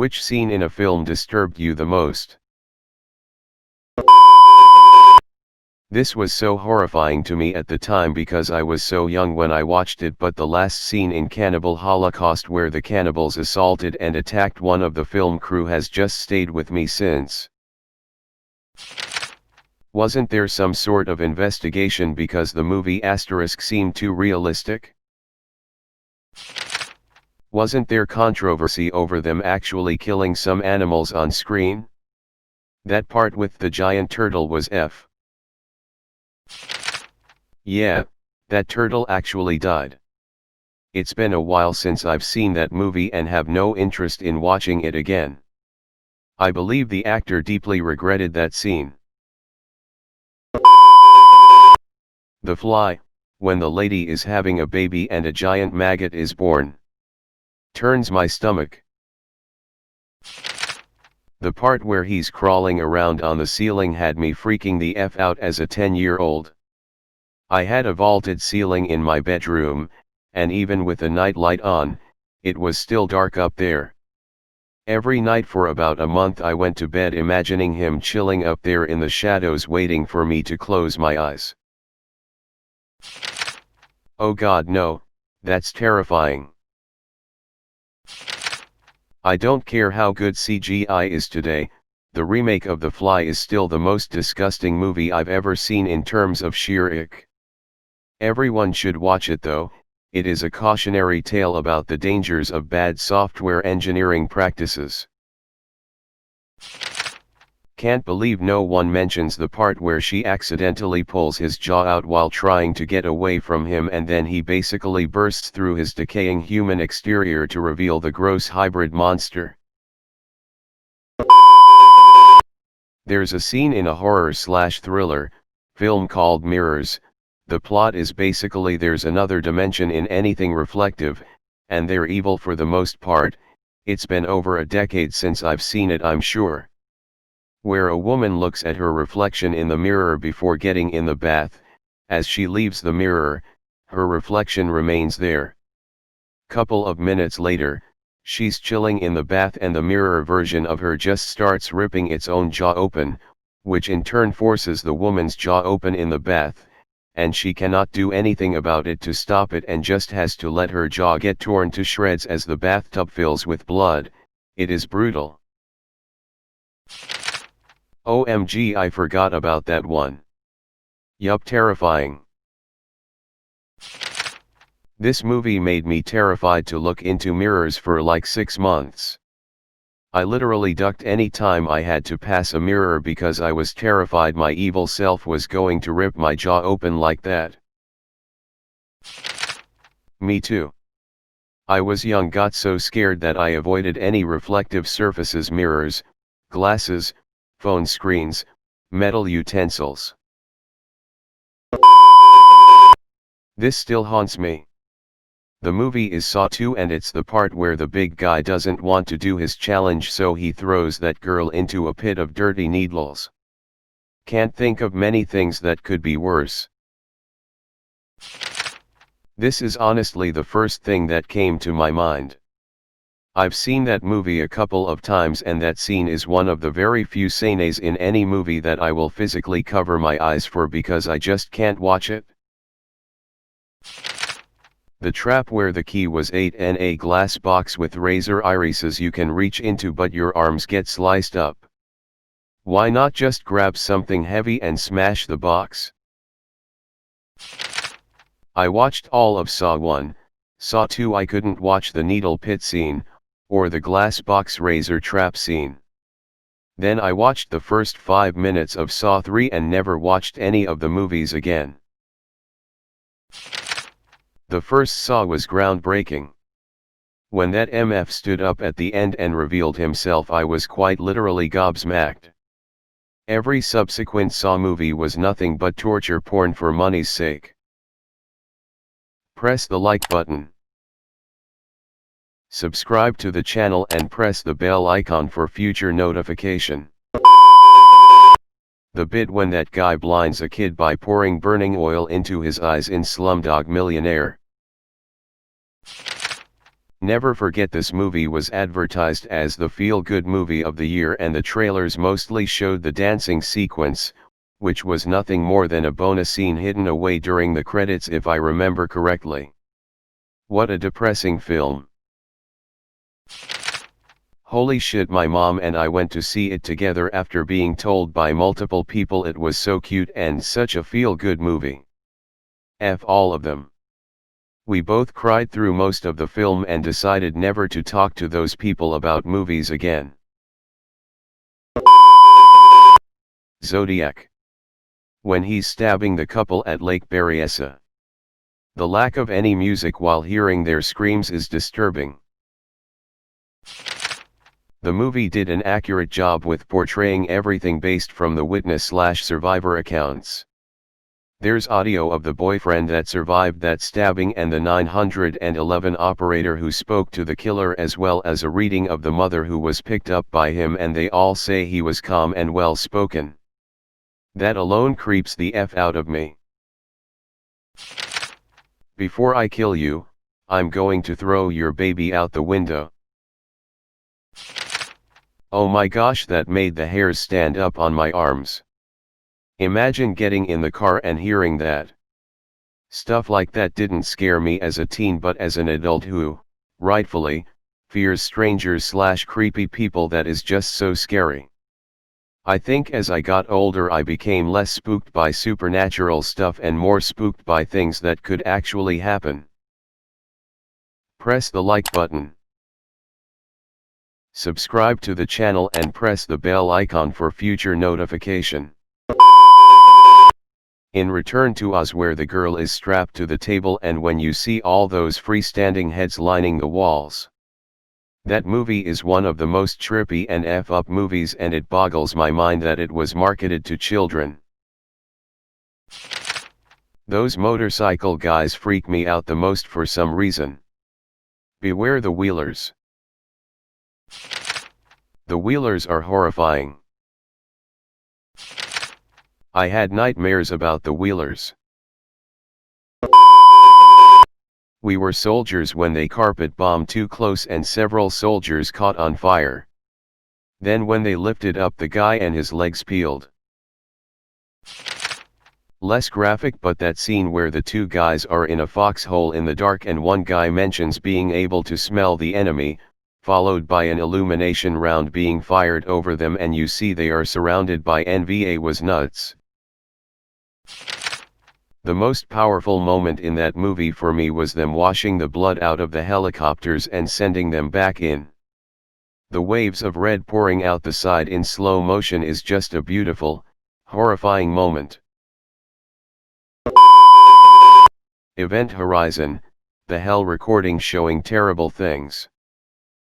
Which scene in a film disturbed you the most? This was so horrifying to me at the time because I was so young when I watched it, but the last scene in Cannibal Holocaust where the cannibals assaulted and attacked one of the film crew has just stayed with me since. Wasn't there some sort of investigation because the movie Asterisk seemed too realistic? Wasn't there controversy over them actually killing some animals on screen? That part with the giant turtle was F. Yeah, that turtle actually died. It's been a while since I've seen that movie and have no interest in watching it again. I believe the actor deeply regretted that scene. The Fly, when the lady is having a baby and a giant maggot is born. Turns my stomach. The part where he's crawling around on the ceiling had me freaking the F out as a 10-year-old. I had a vaulted ceiling in my bedroom, and even with a night light on, it was still dark up there. Every night for about a month I went to bed imagining him chilling up there in the shadows waiting for me to close my eyes. Oh God, no, that's terrifying. I don't care how good CGI is today, the remake of The Fly is still the most disgusting movie I've ever seen in terms of sheer ick. Everyone should watch it though. It is a cautionary tale about the dangers of bad software engineering practices. Can't believe no one mentions the part where she accidentally pulls his jaw out while trying to get away from him and then he basically bursts through his decaying human exterior to reveal the gross hybrid monster. There's a scene in a horror/thriller film called Mirrors. The plot is basically there's another dimension in anything reflective, and they're evil for the most part. It's been over a decade since I've seen it, I'm sure. Where a woman looks at her reflection in the mirror before getting in the bath, as she leaves the mirror, her reflection remains there. Couple of minutes later, she's chilling in the bath and the mirror version of her just starts ripping its own jaw open, which in turn forces the woman's jaw open in the bath, and she cannot do anything about it to stop it and just has to let her jaw get torn to shreds as the bathtub fills with blood. It is brutal. OMG, I forgot about that one. Yup, terrifying. This movie made me terrified to look into mirrors for like 6 months. I literally ducked any time I had to pass a mirror because I was terrified my evil self was going to rip my jaw open like that. Me too. I was young, got so scared that I avoided any reflective surfaces, mirrors, glasses, phone screens, metal utensils. This still haunts me. The movie is Saw 2 and it's the part where the big guy doesn't want to do his challenge so he throws that girl into a pit of dirty needles. Can't think of many things that could be worse. This is honestly the first thing that came to my mind. I've seen that movie a couple of times and that scene is one of the very few scenes in any movie that I will physically cover my eyes for because I just can't watch it. The trap where the key was 8 in a glass box with razor irises you can reach into but your arms get sliced up. Why not just grab something heavy and smash the box? I watched all of Saw 1, Saw 2 I couldn't watch the needle pit scene, or the glass box razor trap scene. Then I watched the first 5 minutes of Saw 3 and never watched any of the movies again. The first Saw was groundbreaking. When that MF stood up at the end and revealed himself, I was quite literally gobsmacked. Every subsequent Saw movie was nothing but torture porn for money's sake. Press the like button. Subscribe to the channel and press the bell icon for future notification. The bit when that guy blinds a kid by pouring burning oil into his eyes in Slumdog Millionaire. Never forget this movie was advertised as the feel-good movie of the year, and the trailers mostly showed the dancing sequence, which was nothing more than a bonus scene hidden away during the credits if I remember correctly. What a depressing film. Holy shit, my mom and I went to see it together after being told by multiple people it was so cute and such a feel-good movie. F all of them. We both cried through most of the film and decided never to talk to those people about movies again. Zodiac. When he's stabbing the couple at Lake Berryessa. The lack of any music while hearing their screams is disturbing. The movie did an accurate job with portraying everything based from the witness/survivor accounts. There's audio of the boyfriend that survived that stabbing and the 911 operator who spoke to the killer, as well as a reading of the mother who was picked up by him, and they all say he was calm and well spoken. That alone creeps the F out of me. Before I kill you, I'm going to throw your baby out the window. Oh my gosh, that made the hairs stand up on my arms. Imagine getting in the car and hearing that. Stuff like that didn't scare me as a teen, but as an adult who, rightfully, fears strangers/creepy people, that is just so scary. I think as I got older I became less spooked by supernatural stuff and more spooked by things that could actually happen. Press the like button. Subscribe to the channel and press the bell icon for future notification. In Return to Oz, where the girl is strapped to the table and when you see all those freestanding heads lining the walls. That movie is one of the most trippy and F-up movies, and it boggles my mind that it was marketed to children. Those motorcycle guys freak me out the most for some reason. Beware the Wheelers. The Wheelers are horrifying. I had nightmares about the Wheelers. We were soldiers when they carpet bombed too close and several soldiers caught on fire. Then when they lifted up the guy and his legs peeled. Less graphic, but that scene where the two guys are in a foxhole in the dark and one guy mentions being able to smell the enemy, followed by an illumination round being fired over them and you see they are surrounded by NVA, was nuts. The most powerful moment in that movie for me was them washing the blood out of the helicopters and sending them back in. The waves of red pouring out the side in slow motion is just a beautiful, horrifying moment. Event Horizon, the hell recording showing terrible things.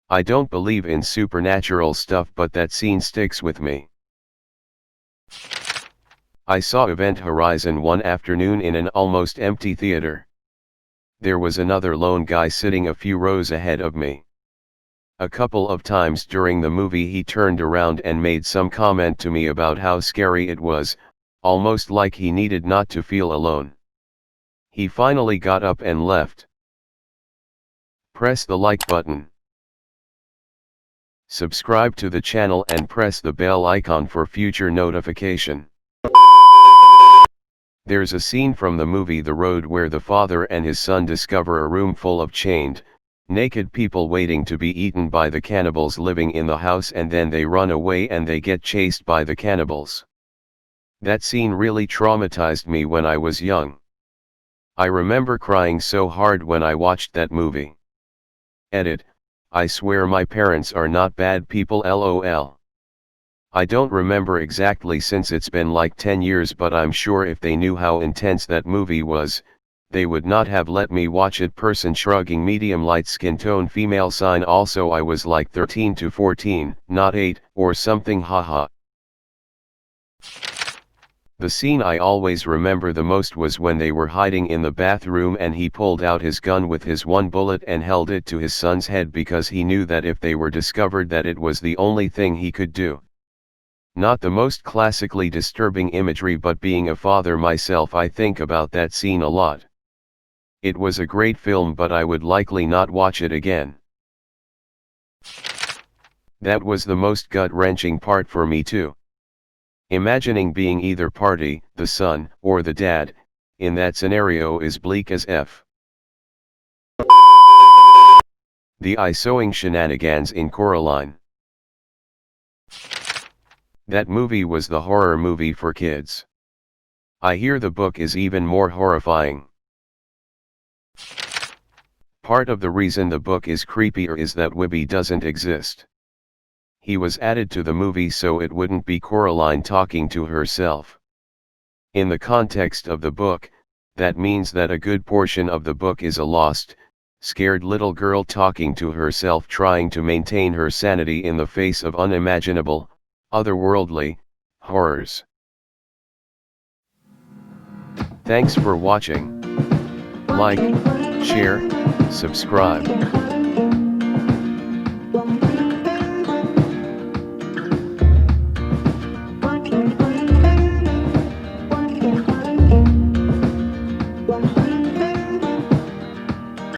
I don't believe in supernatural stuff, but that scene sticks with me. I saw Event Horizon one afternoon in an almost empty theater. There was another lone guy sitting a few rows ahead of me. A couple of times during the movie he turned around and made some comment to me about how scary it was, almost like he needed not to feel alone. He finally got up and left. Press the like button. Subscribe to the channel and press the bell icon for future notification. There's a scene from the movie The Road where the father and his son discover a room full of chained, naked people waiting to be eaten by the cannibals living in the house, and then they run away and they get chased by the cannibals. That scene really traumatized me when I was young. I remember crying so hard when I watched that movie. Edit, I swear my parents are not bad people, lol. I don't remember exactly since it's been like 10 years, but I'm sure if they knew how intense that movie was, they would not have let me watch it. Person shrugging, medium light skin tone female sign. Also I was like 13 to 14, not 8, or something, haha. The scene I always remember the most was when they were hiding in the bathroom and he pulled out his gun with his one bullet and held it to his son's head because he knew that if they were discovered that it was the only thing he could do. Not the most classically disturbing imagery, but being a father myself I think about that scene a lot. It was a great film, but I would likely not watch it again. That was the most gut-wrenching part for me too. Imagining being either party, the son, or the dad, in that scenario is bleak as F. The eye sewing shenanigans in Coraline. That movie was the horror movie for kids. I hear the book is even more horrifying. Part of the reason the book is creepier is that Wibby doesn't exist. He was added to the movie so it wouldn't be Coraline talking to herself. In the context of the book, that means that a good portion of the book is a lost, scared little girl talking to herself, trying to maintain her sanity in the face of unimaginable, otherworldly, horrors. Thanks for watching. Like, share, subscribe.